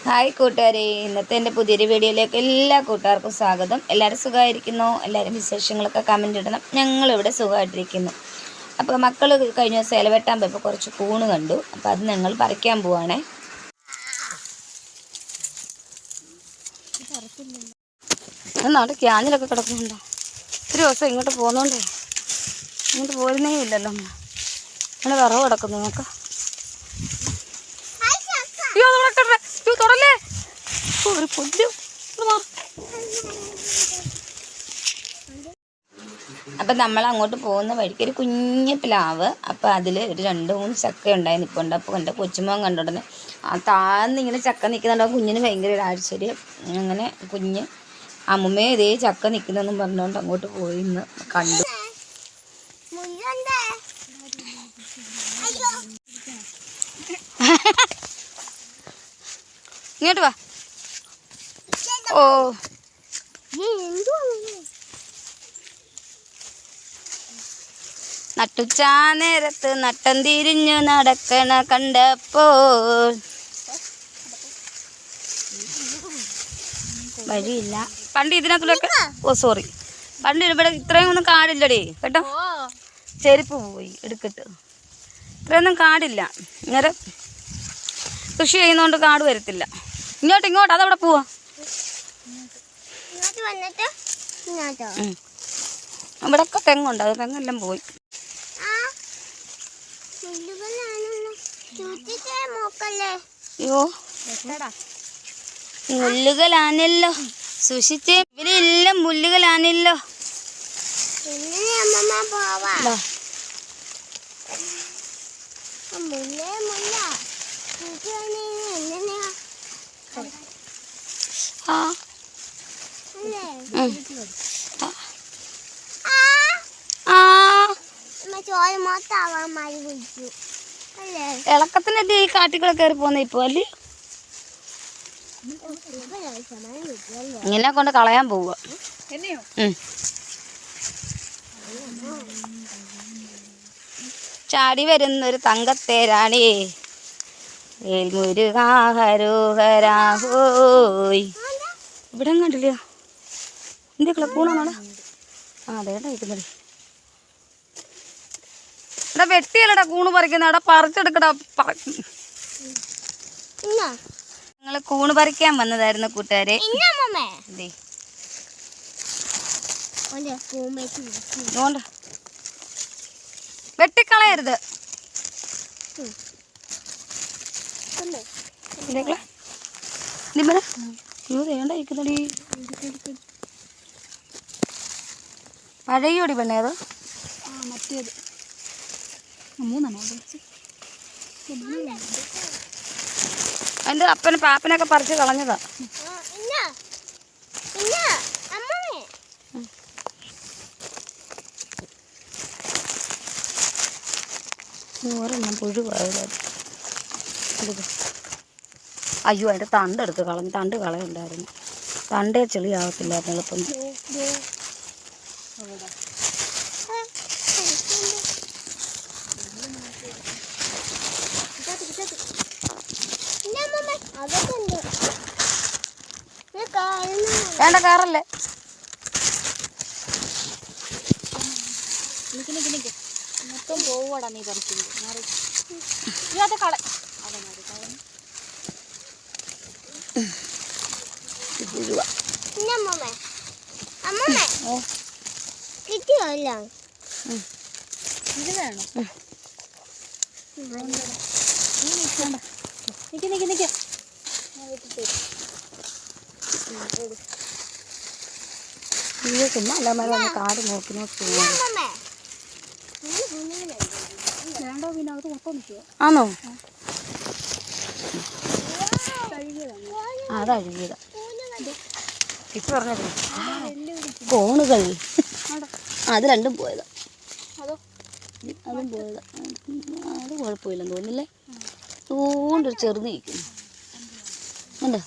Hi കൂട്ടുകാരെ, ഇന്നത്തെ എൻ്റെ പുതിയൊരു വീഡിയോയിലേക്ക് എല്ലാ കൂട്ടുകാർക്കും സ്വാഗതം. എല്ലാവരും സുഖമായിരിക്കുന്നു? എല്ലാവരും വിശേഷങ്ങളൊക്കെ കമൻ്റ് ഇടണം. ഞങ്ങളിവിടെ സുഖമായിട്ടിരിക്കുന്നു. അപ്പോൾ മക്കൾ കഴിഞ്ഞ ദിവസം ഇല വെട്ടാൻ പോയപ്പോൾ കുറച്ച് കൂണ് കണ്ടു. അപ്പോൾ അത് ഞങ്ങൾ പറിക്കാൻ പോവാണേ. എന്നാടെ ക്യാനിലൊക്കെ കിടക്കുന്നുണ്ടോ? ഒരു ദിവസം ഇങ്ങോട്ട് പോകുന്നോണ്ടേ ഇങ്ങോട്ട് പോരുന്നേ ഇല്ലല്ലോ. അങ്ങനെ വിറവ് കിടക്കുന്നു നോക്കാം. തൊടല്ലേ ഒരു പൊന്നു. അപ്പം നമ്മൾ അങ്ങോട്ട് പോകുന്ന വഴിക്ക് ഒരു കുഞ്ഞ് പ്ലാവ്. അപ്പം അതിൽ ഒരു 2-3 ചക്ക ഉണ്ടായി നിൽപ്പുണ്ട്. അപ്പോൾ എൻ്റെ കൊച്ചുമോൻ കണ്ടുടനെ താന്നിങ്ങനെ ചക്ക നിൽക്കുന്നുണ്ടോ. കുഞ്ഞിന് ഭയങ്കര ഒരു ആശ്ചര്യം. അങ്ങനെ കുഞ്ഞ് അമ്മുമ്മേ ഇതേ ചക്ക നിൽക്കുന്നെന്നും പറഞ്ഞുകൊണ്ട് അങ്ങോട്ട് പോയി ഇന്ന് കണ്ടു. ഇങ്ങോട്ട് വാ. ഓ നട്ടുച്ചാ നേരത്ത് നട്ടം തിരിഞ്ഞു നടക്കണ കണ്ടപ്പോൾ വഴിയില്ല. പണ്ട് ഇതിനകത്തുള്ളൊക്കെ സോറി പണ്ട് ഇവിടെ ഇത്രയും ഒന്നും കാടില്ലടേ കേട്ടോ. ചെരുപ്പ് പോയി എടുക്കട്ട്. ഇത്രയൊന്നും കാടില്ല. അന്നേരം കൃഷി ചെയ്യുന്നതുകൊണ്ട് കാട് വരത്തില്ല. ഇങ്ങോട്ട് അതവിടെ പോവാ. ഇവിടെയൊക്കെ തെങ്ങുണ്ട്. അത് തെങ്ങെല്ലാം പോയി. അയ്യോ മുല്ലുകളാണല്ലോ സൂക്ഷിച്ചേ. ഇവരെല്ലാം മുല്ലുകളാണല്ലോ. ഇളക്കത്തിനല്ലേ ഈ കാട്ടിക്കൂടെ കയറി പോന്ന ഇപ്പൊ അല്ലേ. ഇങ്ങനെ കൊണ്ട് കളയാൻ പോവുക. ചാടി വരുന്നൊരു തങ്കത്തേരാണേ വേൽമുരുകാഹരോഹരാഹോയ്. ഇവിടെ കണ്ടില്ലയോ എന്തൊക്കെ കൂണാണോടാ. അതേടാ ഇരിക്കുന്നത്. എടാ വെട്ടിയല്ലടാ കൂണ് പറിക്കുന്ന. എടാ പറിച്ചെടുക്കടാ. ഞങ്ങൾ കൂണ് പറിക്കാൻ വന്നതായിരുന്നു കൂട്ടുകാരെ. വെട്ടിക്കളയരുത്. വേണ്ടായിരിക്കുന്നടി പഴയോടി പെണ്ണേ. അത് മറ്റേത് 3 അതിൻ്റെ അപ്പനെ പാപ്പനൊക്കെ പറിച്ച് കളഞ്ഞതാ. ഒരെണ്ണം പുഴുവായത്. അയ്യോ അതിൻ്റെ തണ്ടെടുത്ത് കളഞ്ഞു. തണ്ട് കളയുണ്ടായിരുന്നു. തണ്ടേ ചെളിയാകത്തില്ലായിരുന്നു എളുപ്പം. വേണ്ട കയറല്ലേ. മൊത്തം പോവാടാ നീ പറിക്കുന്നത്. പിന്നെ അല്ലമാരെ വന്ന് കാട് നോക്കി നോക്കി ആണോ. അതഴുകിയതാ ഇപ്പൊ പറഞ്ഞത്. കോണുകൾ അത് രണ്ടും പോയതാ. അതും പോയതാ. അത് കുഴപ്പമില്ലെന്ന് തോന്നില്ലേ. അതുകൊണ്ടൊരു ചെറുത് നിൽക്കുന്നു ഉണ്ടോ.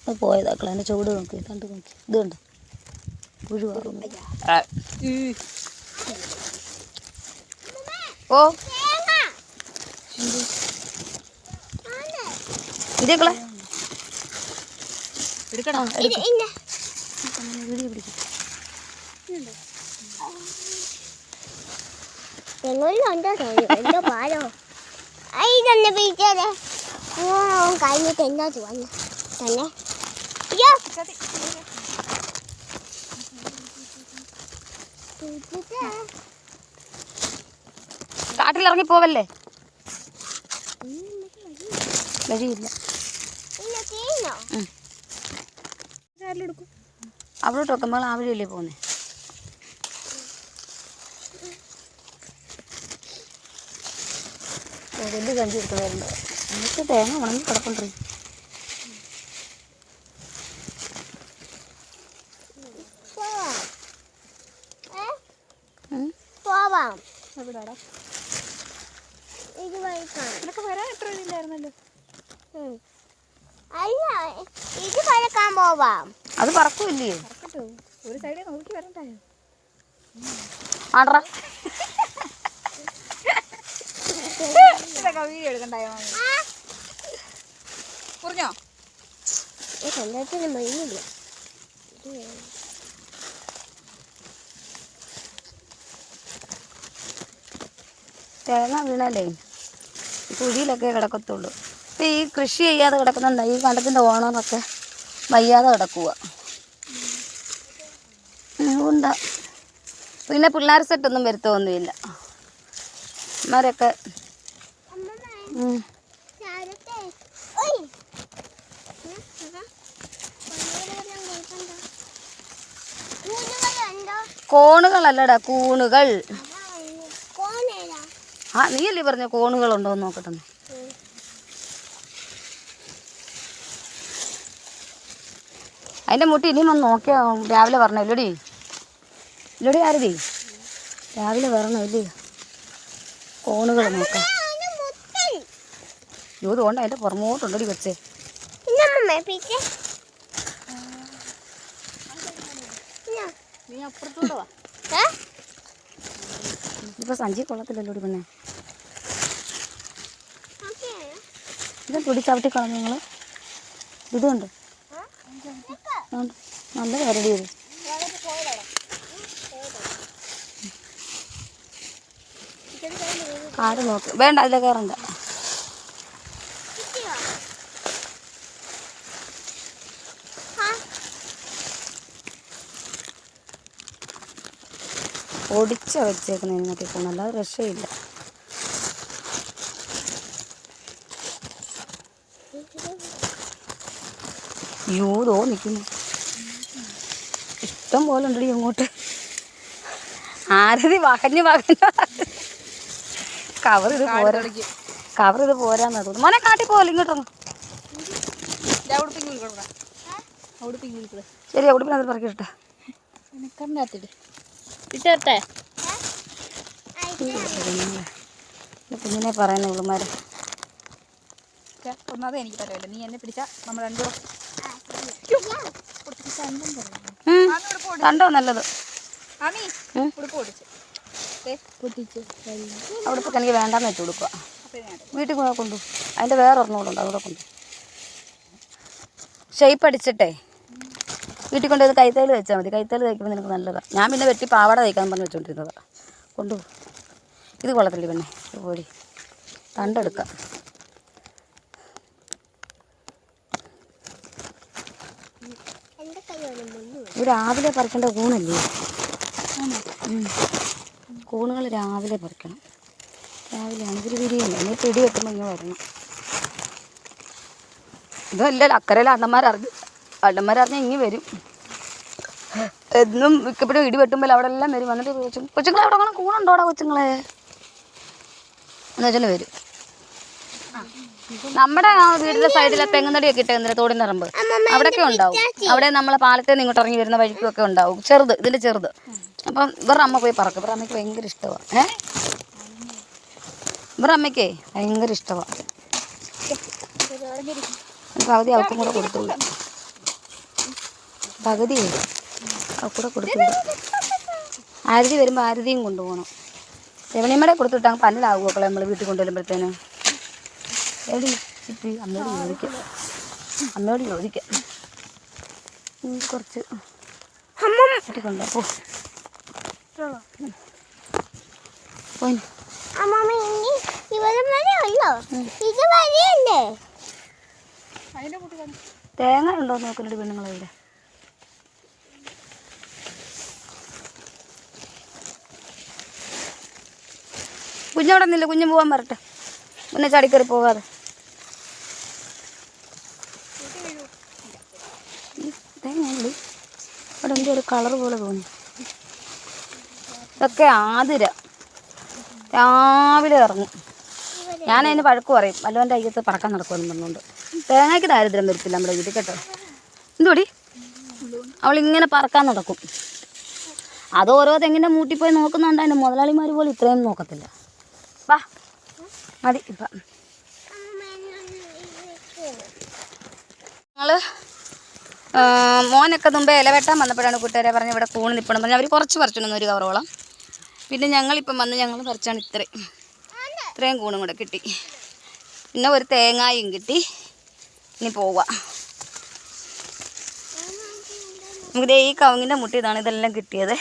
അത് പോയതാക്കളെ. അതിൻ്റെ ചുവട് നോക്കി തണ്ട് നോക്കി. ഇത് കണ്ടോ പുഴുവാറും. ഓ ഇതേക്കളെ എടുക്കണോ? എന്തോ പാലോ ഇതെന്നെ പിടിച്ചേ കഴിഞ്ഞിട്ട് എന്നാ വന്നു തന്നെ കാട്ടിലിറങ്ങി പോവല്ലേ? വഴിയില്ല. അവിടോട്ട് വെക്കുമ്പോൾ ആ വഴിയല്ലേ പോന്നേ? വലിയ കഞ്ചി എടുക്കുന്നവരുണ്ട്. എന്നിട്ട് തേങ്ങ ഉണങ്ങി കിടപ്പുണ്ട്. പോവാം. എവിടാടാ? ഇതൊക്കെ വരാൻ എത്ര ഇതില്ലായിരുന്നല്ലോ. അല്ല ഇത് പറക്കാൻ പോവാം. അത് പറക്കൂല്ലേ? ഒരു സൈഡിൽ നോക്കി വരണ്ടായോ? ആട്രാ വീഡിയോ എടുക്കണ്ടായോ? പറഞ്ഞോ സ്വന്തത്തിന് മൈനില്ല. തേങ്ങ വീണാലേ കുഴിയിലൊക്കെ കിടക്കത്തുള്ളൂ. ഇപ്പം ഈ കൃഷി ചെയ്യാതെ കിടക്കുന്നുണ്ട്. ഈ കണ്ടത്തിൻ്റെ ഓണറൊക്കെ വയ്യാതെ കിടക്കുക. അതുകൊണ്ടാ. പിന്നെ പിള്ളേർ സെറ്റൊന്നും വരുത്തൊന്നുമില്ല. അമ്മമാരൊക്കെ കോണുകളല്ലടാ, കൂണുകൾ. ആ നീയല്ലേ പറഞ്ഞ കോണുകളുണ്ടോന്ന് നോക്കട്ടെ. അതിൻ്റെ മുട്ടി ഇനിയും വന്ന് നോക്കിയാ രാവിലെ പറഞ്ഞോ ഇല്ലടി? ഇല്ലടി ആരതി രാവിലെ പറഞ്ഞല്ലേ കോണുകൾ നോക്കാം. ഇതുകൊണ്ട് അതിൻ്റെ പുറമോട്ടുണ്ടടി വെച്ചേ. ഇതിപ്പോൾ സഞ്ചി കൊള്ളത്തില്ലല്ലോ പിന്നെ. ഇത് പിടിച്ചവിട്ടി കളഞ്ഞു നിങ്ങൾ. ഇതുണ്ട് നല്ല കരടി. ഇത് കാട് നോക്ക്. വേണ്ട അതിലെ കയറണ്ട. ഒടിച്ച വെച്ചേക്കുന്ന ഇതിനൊക്കെ പോകണം, അല്ലാതെ രക്ഷയില്ല. യൂതോ നിൽക്കുന്നു. ഇഷ്ടം പോലെ ഉണ്ടടി ഇങ്ങോട്ട്. ആരതി വകഞ്ഞ് കവർ ഇത് പോരാ. കവർ ഇത് പോരാന്നാ തോന്നുന്നു. മോനെ കാട്ടി പോകല്ലോ ഇങ്ങോട്ടൊന്ന്. ശരി ഉടുപ്പിനകത്ത് പറക്കിട്ടെ. ഇട്ടേ കുഞ്ഞിനെ പറയുന്ന ഇവളുമാരെ. ഒന്നാമത് എനിക്ക് പറയല്ലോ, നീ എന്നെ പിടിച്ചാ നമ്മൾ രണ്ടു കണ്ടോ നല്ലത്. അവിടുത്തെ എനിക്ക് വേണ്ടാന്ന് വെച്ച് കൊടുക്കുക. വീട്ടിൽ കൊണ്ടു. അതിൻ്റെ വേറെ ഒരെണ്ണോടുണ്ട്, അവിടെ കൊണ്ട് ഷെയ്പ്പ് അടിച്ചിട്ടേ വീട്ടിൽ കൊണ്ട് ഇത് കൈത്തയിൽ വെച്ചാൽ മതി. കൈത്തയിൽ തയ്ക്കുമ്പോൾ നിനക്ക് നല്ലതാണ്. ഞാൻ പിന്നെ വെട്ടി പാവാട തയ്ക്കാൻ പറഞ്ഞ് വെച്ചോണ്ടിരുന്നതാണ്. കൊണ്ടുപോകും. ഇത് കൊള്ളത്തില്ല പിന്നെ. ഇത് പോടി തണ്ടെടുക്കാം. ഇത് രാവിലെ പറിക്കേണ്ട കൂണല്ലേ? കൂണുകൾ രാവിലെ പറിക്കണം. രാവിലെയാണ് ഇവർ വിരിയുന്നത്. ഇനി പിടി വെക്കുമ്പോൾ ഇങ്ങനെ വരണം. ഇതല്ലല്ലോ അക്കരയിൽ അണ്ണന്മാരറിഞ്ഞാൽ ഇങ്ങനെ വരും. എന്നും മിക്കപ്പോഴും ഇടി വെട്ടുമ്പോൾ അവിടെ എല്ലാം വരും. വന്നിട്ട് കൊച്ചുങ്ങളെ അവിടെ അങ്ങനെ കൂണുണ്ടോടാ കൊച്ചുങ്ങളെ എന്ന് വെച്ചാൽ വരും. നമ്മുടെ ആ വീടിൻ്റെ സൈഡിലെ തെങ്ങുന്നടിയൊക്കെ ഇട്ടേന്നില്ല, തോടിൻ്റെ പറമ്പ് അവിടെയൊക്കെ ഉണ്ടാവും. അവിടെ നമ്മളെ പാലത്തിൽ നിന്ന് ഇങ്ങോട്ട് ഇറങ്ങി വരുന്ന വഴിക്കൊക്കെ ഉണ്ടാവും. ചെറുത്, ഇതിൻ്റെ ചെറുത്. അപ്പം ഇവരുടെ അമ്മ പോയി പറക്കും. ഇവരുടെ അമ്മയ്ക്ക് ഭയങ്കര ഇഷ്ടമാണ്. ഇവരുടെ അമ്മയ്ക്കേ ഭയങ്കര ഇഷ്ടമാണ്. പകുതി അവൾക്കും കൂടെ കൊടുത്തുവിടും. പകുതി അവൾക്കൂടെ കൊടുത്തുവിടും. ആരതി വരുമ്പോൾ ആരതിയും കൊണ്ടുപോകണം. രമണിയമ്മയുടെ കൊടുത്തിട്ടാൽ പന്നലാകുമോ മക്കളെ നമ്മൾ വീട്ടിൽ കൊണ്ടുവരുമ്പോഴത്തേന്? എടി ചിപ്പി അമ്മയോട് ചോദിക്കാം കുറച്ച് കൊണ്ടോ പോയി. തേങ്ങ ഉണ്ടോ നോക്കുന്നുണ്ട് പെണ്ണുങ്ങളെ ഇവിടെ. കുഞ്ഞവിടെ നിന്നില്ല, കുഞ്ഞ് പോകാൻ വരട്ടെ, മുന്നേ ചാടിക്കറി പോകാതെ. തേങ്ങ അവിടെ എന്തോ ഒരു കളർ പോലെ തോന്നി. ഇതൊക്കെ ആതിര രാവിലെ ഇറങ്ങും. ഞാനതിന് വഴക്ക് പറയും, വല്ലവൻ്റെ അയ്യത്ത് പറക്കാൻ നടക്കുമെന്ന് പറഞ്ഞുകൊണ്ട്. തേങ്ങയ്ക്ക് ദാരിദ്ര്യം വരത്തില്ല നമ്മുടെ വീട്ടിൽ കേട്ടോ. എന്തുപടി അവളിങ്ങനെ പറക്കാൻ നടക്കും. അത് ഓരോ തെങ്ങിൻ്റെ മൂട്ടി പോയി നോക്കുന്നുണ്ട്. അതിൻ്റെ മുതലാളിമാർ പോലും ഇത്രയും നോക്കത്തില്ല. വാ മതി. ഇപ്പം ഞങ്ങൾ മോനൊക്കെ മുമ്പേ ഇല വെട്ടാൻ വന്നപ്പോഴാണ് കൂട്ടുകാരെ പറഞ്ഞ് ഇവിടെ കൂണ് നിൽക്കണം പറഞ്ഞ് അവർ കുറച്ച് പറിച്ചിടുന്നു, ഒരു കവറോളം. പിന്നെ ഞങ്ങളിപ്പം വന്ന് ഞങ്ങൾ പറിച്ചാണ് ഇത്രയും കൂണും കൂടെ കിട്ടി. പിന്നെ ഒരു തേങ്ങായും കിട്ടി. ഇനി പോവാ. നമുക്ക് ഈ കവുങ്ങിൻ്റെ മുട്ടി ഇതാണ്, ഇതെല്ലാം കിട്ടിയത്.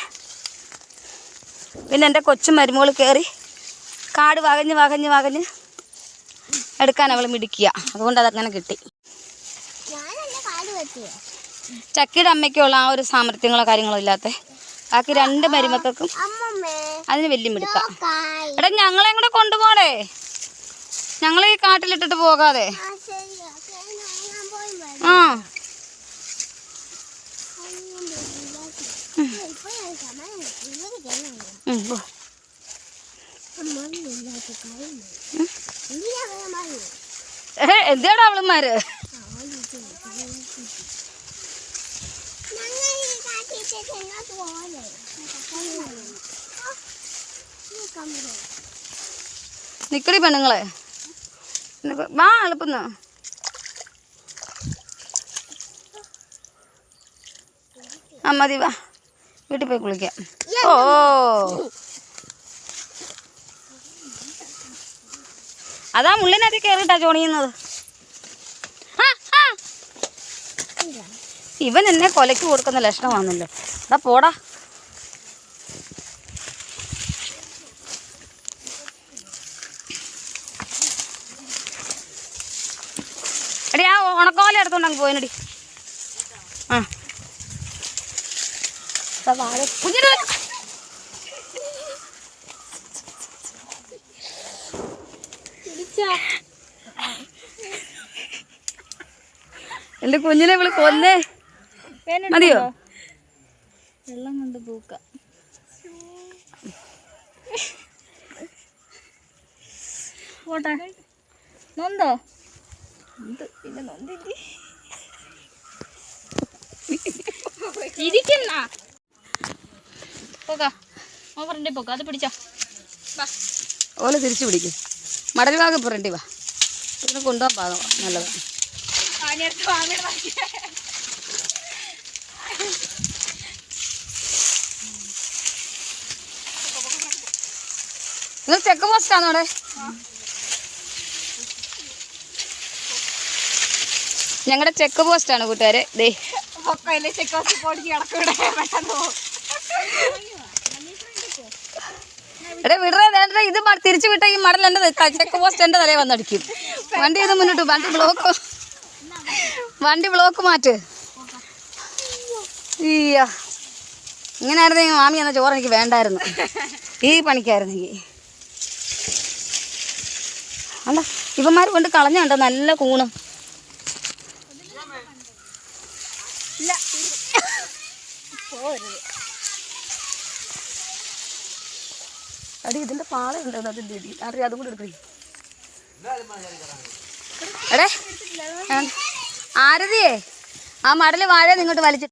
പിന്നെ എൻ്റെ കൊച്ചു മരുമോൾ കയറി കാട് വകഞ്ഞ് എടുക്കാൻ അവൾ മിടിക്കുക. അതുകൊണ്ട് അതങ്ങനെ കിട്ടി. ചക്കിയുടെ അമ്മയ്ക്കുള്ള ആ ഒരു സാമർത്ഥ്യങ്ങളോ കാര്യങ്ങളോ ഇല്ലാത്ത ബാക്കി രണ്ട് മരുമക്കൾക്കും അതിന് വലിയ മിടുക്കാം. എടാ ഞങ്ങളെയും കൂടെ കൊണ്ടുപോടേ, ഞങ്ങളെ ഈ കാട്ടിലിട്ടിട്ട് പോകാതെ. ആ എന്താടാ അവളന്മാര്? നിക്കടി പെണ്ണുങ്ങളെ, വാ എളുപ്പന്ന്. ആ മതി, വാ വീട്ടിൽ പോയി കുളിക്കാം. ഓ അതാ മുള്ളിനകത്ത് കയറിയിട്ടാ ചോണിയുന്നത്. ഇവൻ എന്നെ കൊലയ്ക്ക് കൊടുക്കുന്ന ലക്ഷണമാണല്ലോ. അതാ പോടാ. എടി ആ ഉണക്കോല എടുത്തോണ്ട് അങ്ങ് പോയിനടി. ആ കുഞ്ഞിന് എൻ്റെ കുഞ്ഞിനെ വിളി കൊന്നേ. മതിയോ? വെള്ളം കൊണ്ട് പൂക്ക പോട്ടെ. നൊന്തോ? പിന്നെ നൊന്തില്ലേ ഇരിക്കുന്ന പോക്ക ഫ്രണ്ടി പോക്ക. അത് പിടിച്ചോ. ഓല തിരിച്ചു പിടിക്കും. മടൽ ഭാഗം ഫ്രണ്ടി വാ. പിന്നെ കൊണ്ടുപോകാൻ പാകം നല്ലത്. നിങ്ങൾ ചെക്ക് പോസ്റ്റ് ആണോ അവിടെ? ഞങ്ങളുടെ ചെക്ക് പോസ്റ്റ് ആണ് കൂട്ടുകാരെ. ദേ എടേ വിടറേ, ഇത് തിരിച്ചു വിട്ട ഈ മടൽ എൻ്റെ ചെക്ക് പോസ്റ്റ് എൻ്റെ തലയിൽ വന്നടിക്കും. വണ്ടി ഇത് മുന്നോട്ട്, വണ്ടി ബ്ലോക്ക് മാറ്റ്. ഈയ്യ ഇങ്ങനെ ആയിരുന്നെങ്കിൽ മാമി എന്ന ചോറ് എനിക്ക് വേണ്ടായിരുന്നു. ഈ പണിക്കായിരുന്നെങ്കിൽ. അല്ല ഇവന്മാർ കൊണ്ട് കളഞ്ഞുണ്ടോ നല്ല കൂണ്. അടി ഇതിന്റെ പാളുണ്ട്, അതിൻ്റെ അറിയാം, അതും കൂടെ എടുക്കണേ. എടേ ആരതിയേ, ആ മടല് വാഴ ഇങ്ങോട്ട് വലിച്ചിട്ട്